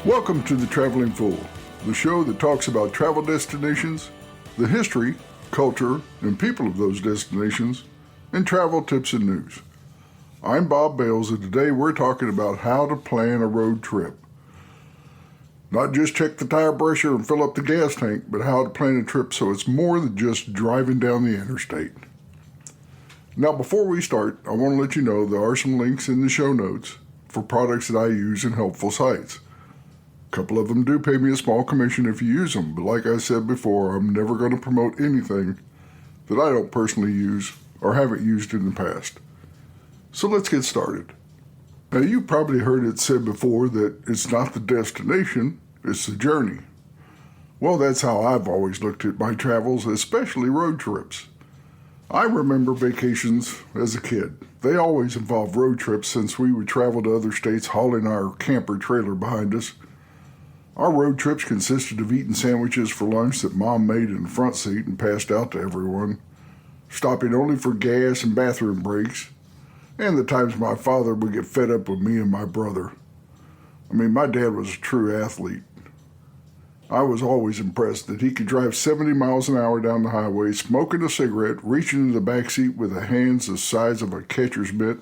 Welcome to The Traveling Fool, the show that talks about travel destinations, the history, culture, and people of those destinations, and travel tips and news. I'm Bob Bales, and today we're talking about how to plan a road trip. Not just check the tire pressure and fill up the gas tank, but how to plan a trip so it's more than just driving down the interstate. Now, before we start, I want to let you know there are some links in the show notes for products that I use and helpful sites. A couple of them do pay me a small commission if you use them, but like I said before, I'm never going to promote anything that I don't personally use or haven't used in the past. So let's get started. Now, you probably heard it said before that it's not the destination, it's the journey. Well, that's how I've always looked at my travels, especially road trips. I remember vacations as a kid. They always involved road trips since we would travel to other states hauling our camper trailer behind us. Our road trips consisted of eating sandwiches for lunch that Mom made in the front seat and passed out to everyone, stopping only for gas and bathroom breaks, and the times my father would get fed up with me and my brother. My dad was a true athlete. I was always impressed that he could drive 70 miles an hour down the highway, smoking a cigarette, reaching into the back seat with the hands the size of a catcher's mitt,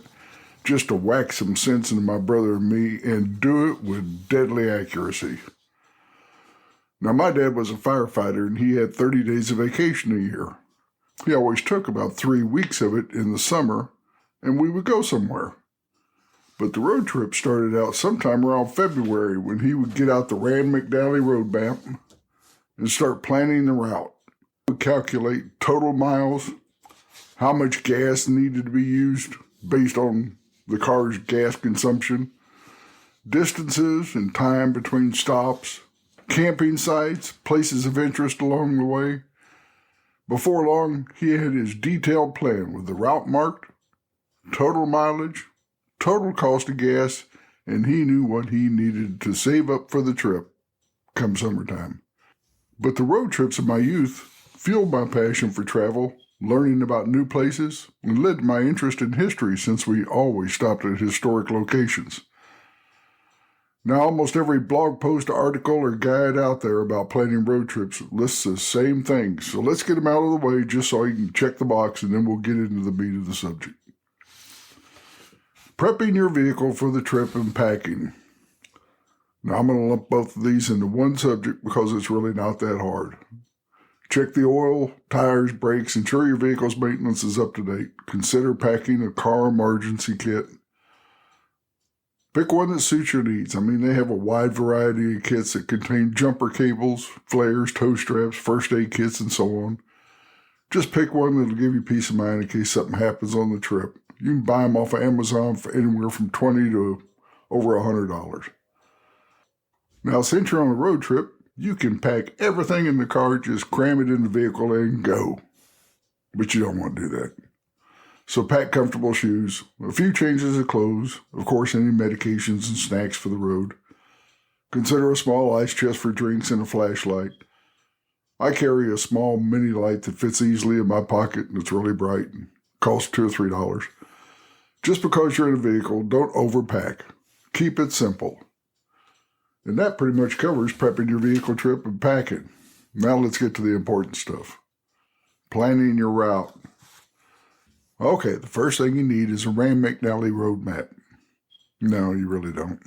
just to whack some sense into my brother and me, and do it with deadly accuracy. Now, my dad was a firefighter, and he had 30 days of vacation a year. He always took about 3 weeks of it in the summer, and we would go somewhere. But the road trip started out sometime around February when he would get out the Rand McNally road map and start planning the route. We would calculate total miles, how much gas needed to be used based on the car's gas consumption, distances and time between stops, camping sites, places of interest along the way. Before long, he had his detailed plan with the route marked, total mileage, total cost of gas, and he knew what he needed to save up for the trip come summertime. But the road trips of my youth fueled my passion for travel, learning about new places, and led to my interest in history since we always stopped at historic locations. Now, almost every blog post, article, or guide out there about planning road trips lists the same thing, so let's get them out of the way just so you can check the box, and then we'll get into the meat of the subject. Prepping your vehicle for the trip and packing. Now, I'm going to lump both of these into one subject because it's really not that hard. Check the oil, tires, brakes, ensure your vehicle's maintenance is up to date. Consider packing a car emergency kit. Pick one that suits your needs. They have a wide variety of kits that contain jumper cables, flares, tow straps, first aid kits, and so on. Just pick one that'll give you peace of mind in case something happens on the trip. You can buy them off of Amazon for anywhere from $20 to over $100. Now, since you're on a road trip, you can pack everything in the car, just cram it in the vehicle and go. But you don't want to do that. So pack comfortable shoes, a few changes of clothes, of course any medications and snacks for the road. Consider a small ice chest for drinks and a flashlight. I carry a small mini light that fits easily in my pocket and it's really bright and costs $2 or $3. Just because you're in a vehicle, don't overpack. Keep it simple. And that pretty much covers prepping your vehicle trip and packing. Now let's get to the important stuff. Planning your route. Okay, the first thing you need is a Rand McNally road map. No, you really don't.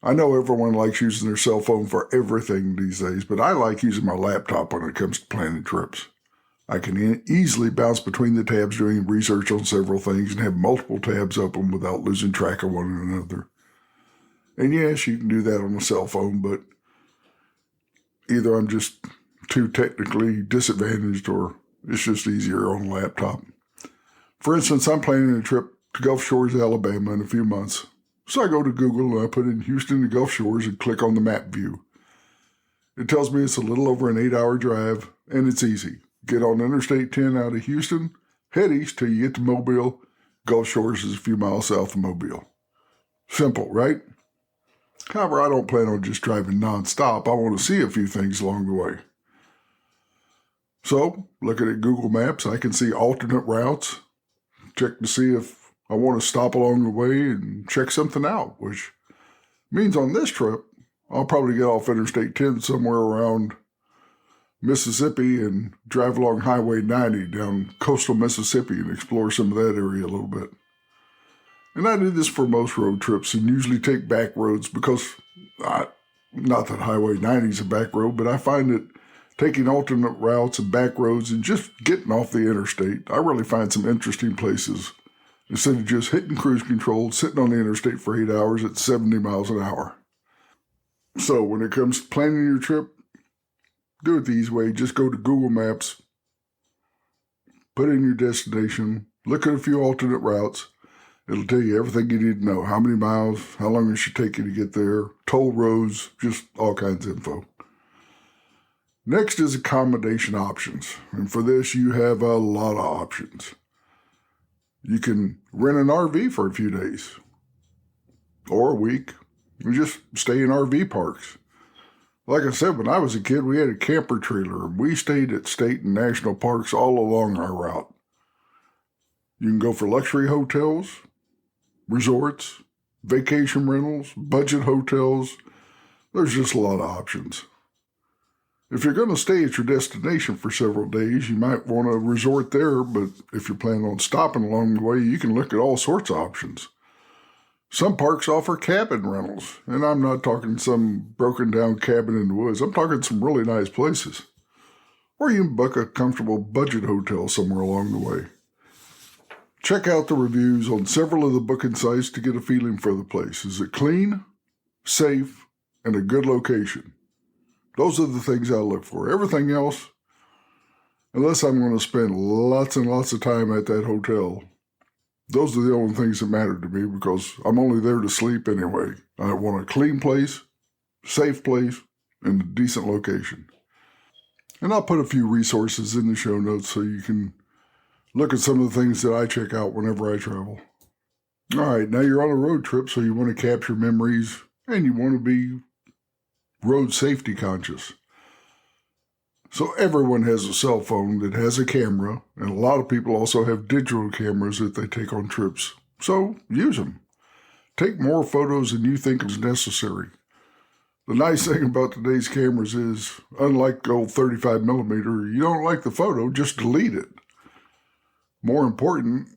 I know everyone likes using their cell phone for everything these days, but I like using my laptop when it comes to planning trips. I can easily bounce between the tabs doing research on several things and have multiple tabs open without losing track of one another. And yes, you can do that on a cell phone, but either I'm just too technically disadvantaged or it's just easier on a laptop. For instance, I'm planning a trip to Gulf Shores, Alabama in a few months. So I go to Google and I put in Houston to Gulf Shores and click on the map view. It tells me it's a little over an 8-hour drive, and it's easy. Get on Interstate 10 out of Houston, head east till you get to Mobile. Gulf Shores is a few miles south of Mobile. Simple, right? However, I don't plan on just driving nonstop. I want to see a few things along the way. So, looking at Google Maps, I can see alternate routes. Check to see if I want to stop along the way and check something out, which means on this trip, I'll probably get off Interstate 10 somewhere around Mississippi and drive along Highway 90 down coastal Mississippi and explore some of that area a little bit. And I do this for most road trips and usually take back roads because, not that Highway 90 is a back road, but I find that taking alternate routes and back roads and just getting off the interstate, I really find some interesting places instead of just hitting cruise control, sitting on the interstate for 8 hours at 70 miles an hour. So when it comes to planning your trip, do it the easy way. Just go to Google Maps, put in your destination, look at a few alternate routes. It'll tell you everything you need to know. How many miles, how long it should take you to get there, toll roads, just all kinds of info. Next is accommodation options. And for this, you have a lot of options. You can rent an RV for a few days or a week and just stay in RV parks. Like I said, when I was a kid, we had a camper trailer and we stayed at state and national parks all along our route. You can go for luxury hotels, resorts, vacation rentals, budget hotels. There's just a lot of options. If you're going to stay at your destination for several days, you might want to resort there, but if you're planning on stopping along the way, you can look at all sorts of options. Some parks offer cabin rentals, and I'm not talking some broken down cabin in the woods. I'm talking some really nice places. Or you can book a comfortable budget hotel somewhere along the way. Check out the reviews on several of the booking sites to get a feeling for the place. Is it clean, safe, and a good location? Those are the things I look for. Everything else, unless I'm going to spend lots and lots of time at that hotel, those are the only things that matter to me because I'm only there to sleep anyway. I want a clean place, safe place, and a decent location. And I'll put a few resources in the show notes so you can look at some of the things that I check out whenever I travel. All right, now you're on a road trip, so you want to capture memories and you want to be road safety conscious. So everyone has a cell phone that has a camera, and a lot of people also have digital cameras that they take on trips. So use them. Take more photos than you think is necessary. The nice thing about today's cameras is, unlike the old 35 millimeter, you don't like the photo, just delete it. More important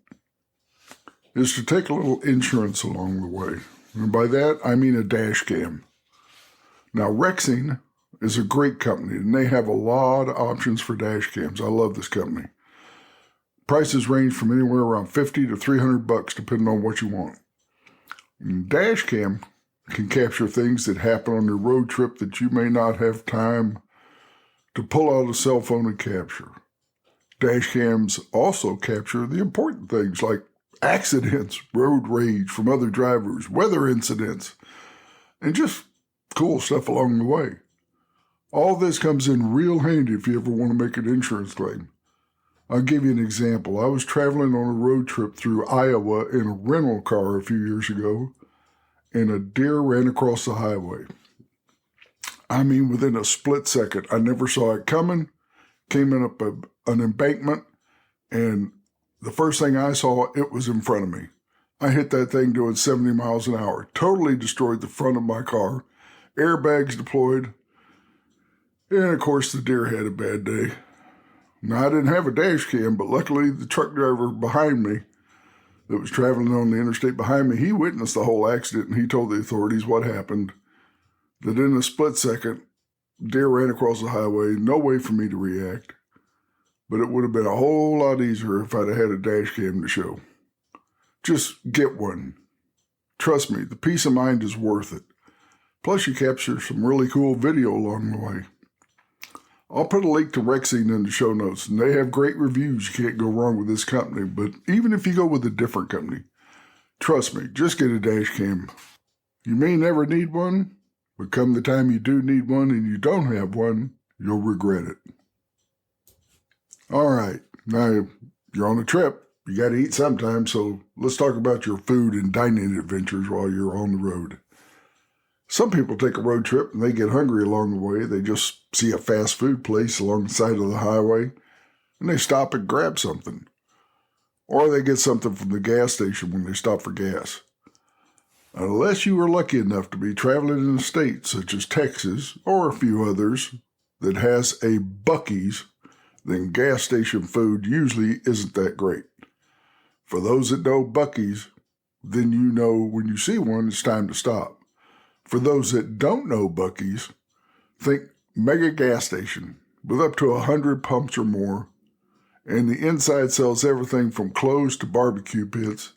is to take a little insurance along the way. And by that, I mean a dash cam. Now, Rexing is a great company, and they have a lot of options for dash cams. I love this company. Prices range from anywhere around $50 to $300, depending on what you want. And dash cam can capture things that happen on your road trip that you may not have time to pull out a cell phone and capture. Dash cams also capture the important things like accidents, road rage from other drivers, weather incidents, and just cool stuff along the way. All this comes in real handy if you ever want to make an insurance claim. I'll give you an example. I was traveling on a road trip through Iowa in a rental car a few years ago, and a deer ran across the highway. I mean, within a split second. I never saw it coming, came in up an embankment, and the first thing I saw, it was in front of me. I hit that thing doing 70 miles an hour, totally destroyed the front of my car, airbags deployed, and of course the deer had a bad day. Now, I didn't have a dash cam, but luckily the truck driver behind me that was traveling on the interstate behind me, he witnessed the whole accident, and he told the authorities what happened, that in a split second, deer ran across the highway, no way for me to react. But it would have been a whole lot easier if I'd have had a dash cam to show. Just get one. Trust me, the peace of mind is worth it. Plus, you capture some really cool video along the way. I'll put a link to Rexing in the show notes, and they have great reviews. You can't go wrong with this company, but even if you go with a different company, trust me, just get a dash cam. You may never need one, but come the time you do need one and you don't have one, you'll regret it. All right, now you're on a trip. You got to eat sometime, so let's talk about your food and dining adventures while you're on the road. Some people take a road trip and they get hungry along the way. They just see a fast food place along the side of the highway and they stop and grab something. Or they get something from the gas station when they stop for gas. Unless you are lucky enough to be traveling in a state such as Texas or a few others that has a Buc-ee's, then gas station food usually isn't that great. For those that know Buc-ee's, then you know when you see one, it's time to stop. For those that don't know Buc-ee's, think mega gas station with up to 100 pumps or more, and the inside sells everything from clothes to barbecue pits,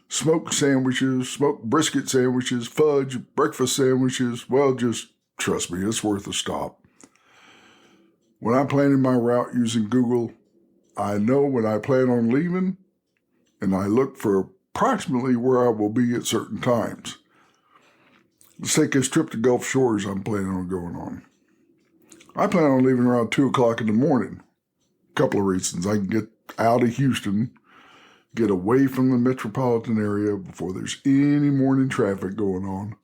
smoked sandwiches, smoked brisket sandwiches, fudge, breakfast sandwiches. Well, just trust me, it's worth a stop. When I'm planning my route using Google, I know when I plan on leaving, and I look for approximately where I will be at certain times. Let's take this trip to Gulf Shores I'm planning on going on. I plan on leaving around 2 o'clock in the morning. A couple of reasons. I can get out of Houston, get away from the metropolitan area before there's any morning traffic going on.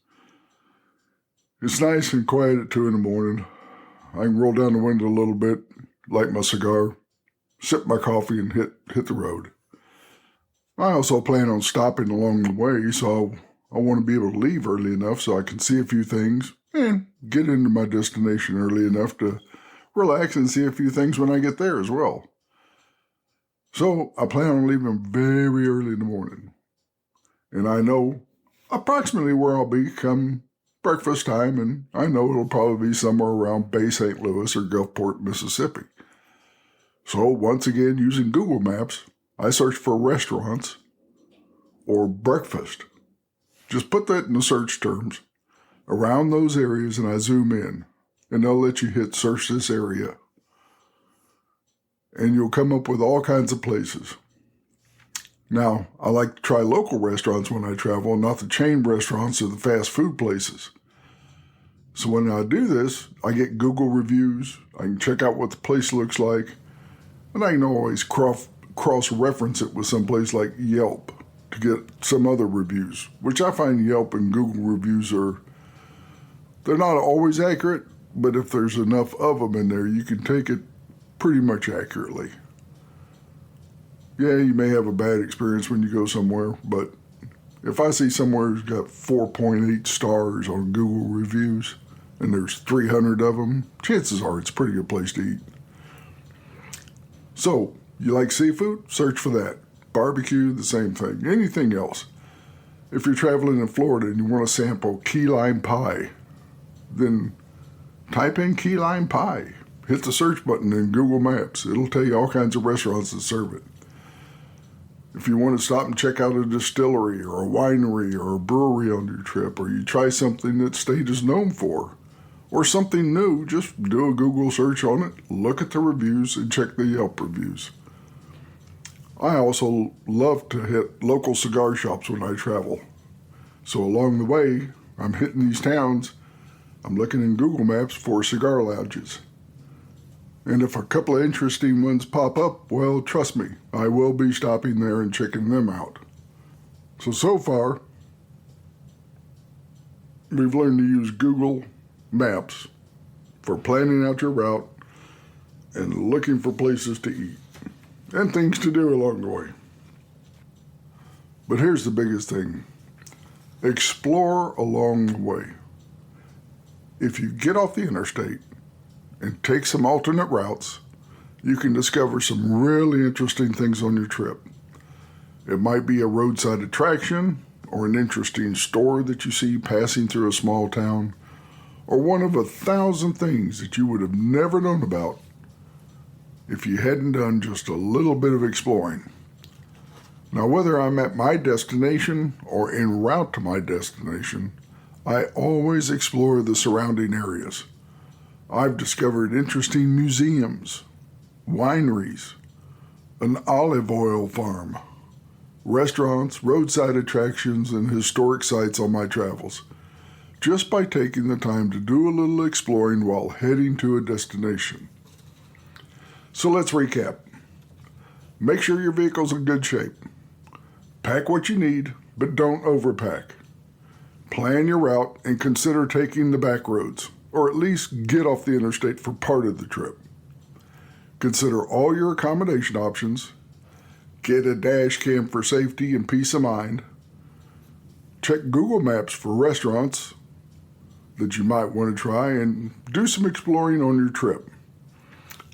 It's nice and quiet at 2 in the morning. I can roll down the window a little bit, light my cigar, sip my coffee, and hit the road. I also plan on stopping along the way, so I want to be able to leave early enough so I can see a few things and get into my destination early enough to relax and see a few things when I get there as well. So I plan on leaving very early in the morning. And I know approximately where I'll be come breakfast time, and I know it'll probably be somewhere around Bay St. Louis or Gulfport, Mississippi. So once again, using Google Maps, I search for restaurants or breakfast. Just put that in the search terms around those areas and I zoom in, and they'll let you hit search this area. And you'll come up with all kinds of places. Now, I like to try local restaurants when I travel, not the chain restaurants or the fast food places. So when I do this, I get Google reviews, I can check out what the place looks like, and I can always cross-reference it with some place like Yelp to get some other reviews, which I find Yelp and Google reviews they're not always accurate, but if there's enough of them in there, you can take it pretty much accurately. Yeah, you may have a bad experience when you go somewhere, but if I see somewhere that's got 4.8 stars on Google reviews and there's 300 of them, chances are it's a pretty good place to eat. So, you like seafood? Search for that. Barbecue, the same thing. Anything else. If you're traveling in Florida and you want to sample key lime pie, then type in key lime pie. Hit the search button in Google Maps. It'll tell you all kinds of restaurants that serve it. If you want to stop and check out a distillery or a winery or a brewery on your trip, or you try something that state is known for, or something new, just do a Google search on it, look at the reviews, and check the Yelp reviews. I also love to hit local cigar shops when I travel. So along the way, I'm hitting these towns, I'm looking in Google Maps for cigar lounges. And if a couple of interesting ones pop up, well, trust me, I will be stopping there and checking them out. So far, we've learned to use Google Maps for planning out your route and looking for places to eat and things to do along the way. But here's the biggest thing. Explore along the way. If you get off the interstate and take some alternate routes, you can discover some really interesting things on your trip. It might be a roadside attraction, or an interesting store that you see passing through a small town, or one of 1,000 things that you would have never known about if you hadn't done just a little bit of exploring. Now, whether I'm at my destination or en route to my destination, I always explore the surrounding areas. I've discovered interesting museums, wineries, an olive oil farm, restaurants, roadside attractions, and historic sites on my travels, just by taking the time to do a little exploring while heading to a destination. So let's recap. Make sure your vehicle's in good shape. Pack what you need, but don't overpack. Plan your route and consider taking the back roads, or at least get off the interstate for part of the trip. Consider all your accommodation options. Get a dash cam for safety and peace of mind. check Google Maps for restaurants that you might want to try and do some exploring on your trip.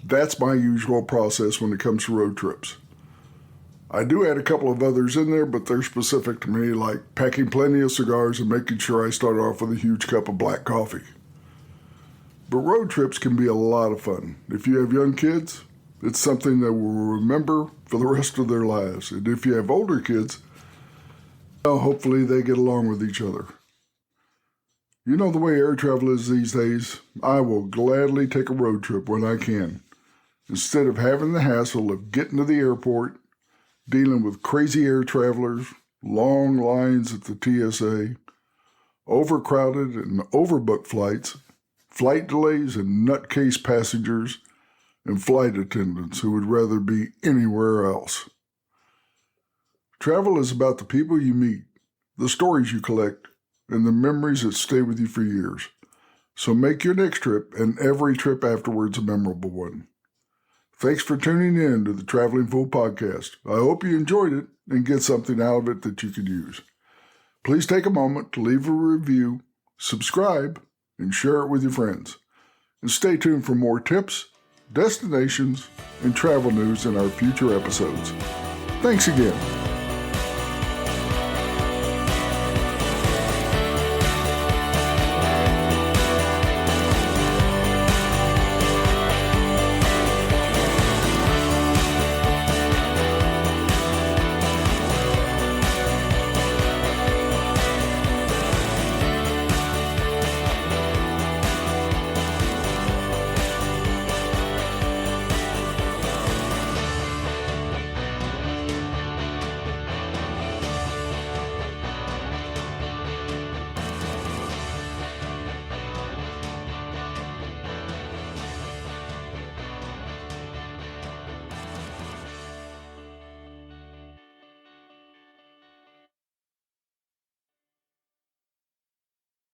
That's my usual process when it comes to road trips. I do add a couple of others in there, but they're specific to me, like packing plenty of cigars and making sure I start off with a huge cup of black coffee. But road trips can be a lot of fun. If you have young kids, it's something that will remember for the rest of their lives. And if you have older kids, well, hopefully they get along with each other. You know the way air travel is these days. I will gladly take a road trip when I can, instead of having the hassle of getting to the airport, dealing with crazy air travelers, long lines at the TSA, overcrowded and overbooked flights, flight delays and nutcase passengers, and flight attendants who would rather be anywhere else. Travel is about the people you meet, the stories you collect, and the memories that stay with you for years. So make your next trip and every trip afterwards a memorable one. Thanks for tuning in to the Traveling Fool Podcast. I hope you enjoyed it and get something out of it that you could use. Please take a moment to leave a review, subscribe, and share it with your friends. And stay tuned for more tips, destinations, and travel news in our future episodes. Thanks again.